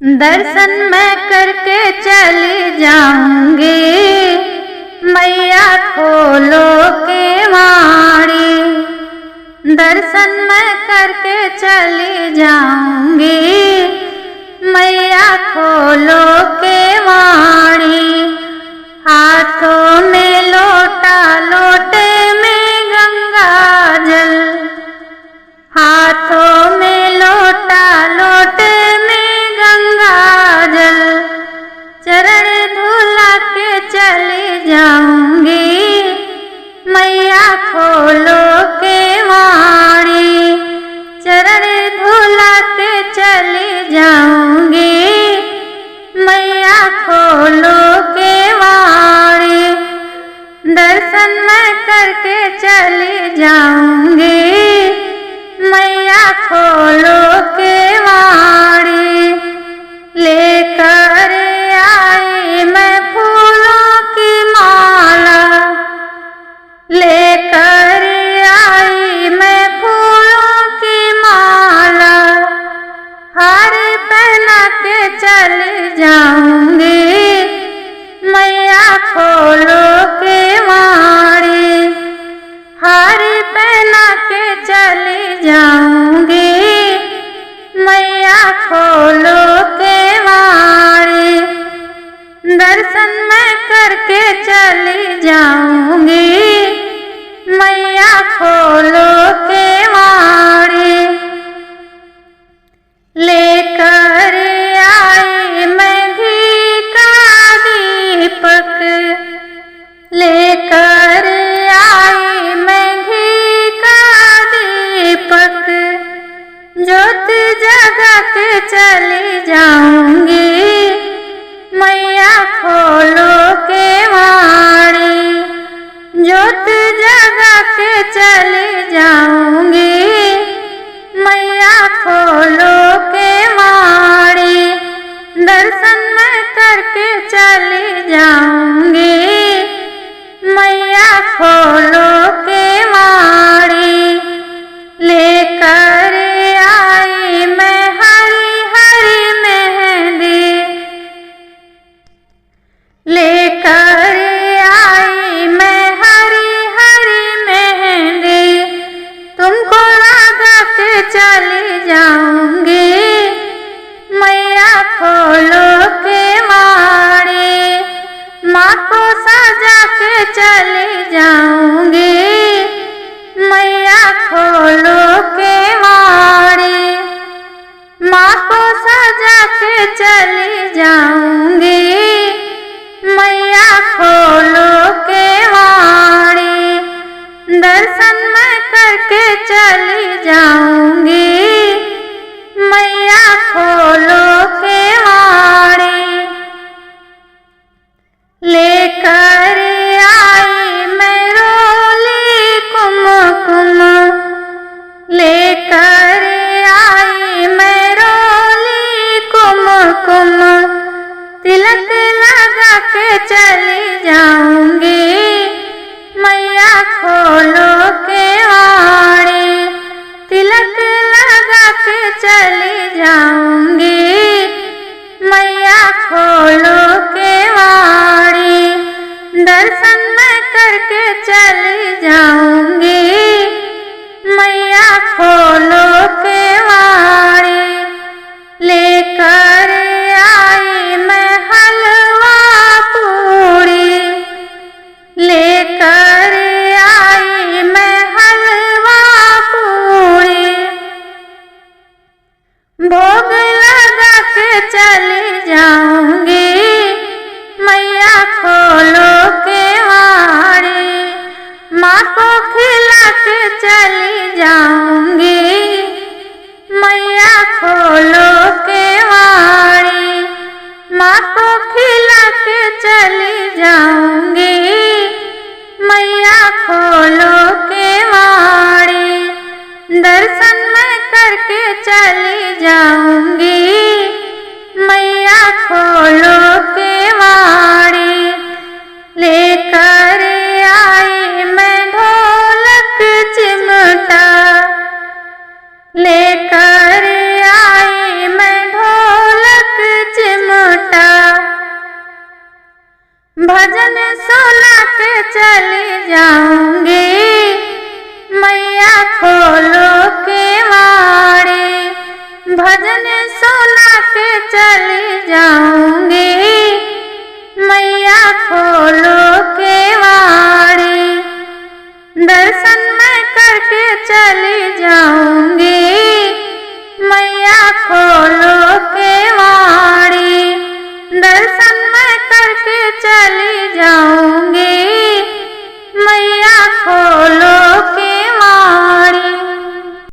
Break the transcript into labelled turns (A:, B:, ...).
A: दर्शन मैं करके चली जाऊंगी, मैया खोलो केवाड़ी। दर्शन मैं करके चली जाऊंगी, मैया खोलो केवाड़ी। हाथों में लोटा, लोटे में गंगा जल, हाथों में लोटा, लोटे में गंगा जल। चरण धुला के चली जाऊंगी, मैया खोलो केवाड़ी। चरण धुला के चली जाऊंगी, मैया खोलो केवाड़ी। दर्शन मैं करके चली जाऊंगी, मैया खोलो केवाड़ी। लेकर आई मैं फूलों की माला, लेकर आई मैं फूलों की माला। हार पहना के चली जाऊंगी, मैया खोलो केवाड़ी। हार पहना के चली जाऊंगी, मैया खोलो केवाड़ी। दर्शन मैं करके चली जाऊंगी, मैया खोलो केवाड़ी। लेकर आई मैं घी का दीपक, लेकर आई मैं घी का दीपक। ज्योत जगा के चली जाऊंगी, मैया खोलो केवाड़ी। ज्योत जगा के चली जाऊंगी, मैया खोलो केवाड़ी। दर्शन मैं करके चली जाऊंगी, मैया खोलो केवाड़ी। लेकर आई मैं हरी हरी मेहंदी, लेकर आई मैं हरी हरी मेहंदी। तुमको लगा के चली जाऊंगी, मैया खोलो केवाड़ी। माँ को सजा के चली जाऊंगी, मैया खोलो केवाड़ी। माँ को सजा के चली जाऊंगी, मैया खोलो केवाड़ी। दर्शन मैं करके चली जाऊंगी, मैया खोलो केवाड़ी। लेकर आई मैं रोली कुमकुम, लेकर आई मैं रोली कुमकुम। तिलक लगा के चली जाऊंगी, मैया खोलो केवाड़ी। तिलक लगा के चली जाऊंगी, मैया खोलो केवाड़ी। दर्शन मैं करके चली जाऊंगी, मैया खोलो केवाड़ी। लेकर आई मैं हलवा पूरी, लेकर आई मैं हलवा पूरी। भोग लगा के चली जाऊंगी, मैया खोलो केवाड़ी। माँ को खिला के चली जाऊंगी, मैया खोलो केवाड़ी। माँ को खिला के चली जाऊंगी, मैया खोलो केवाड़ी। दर्शन मैं करके चली जाऊंगी,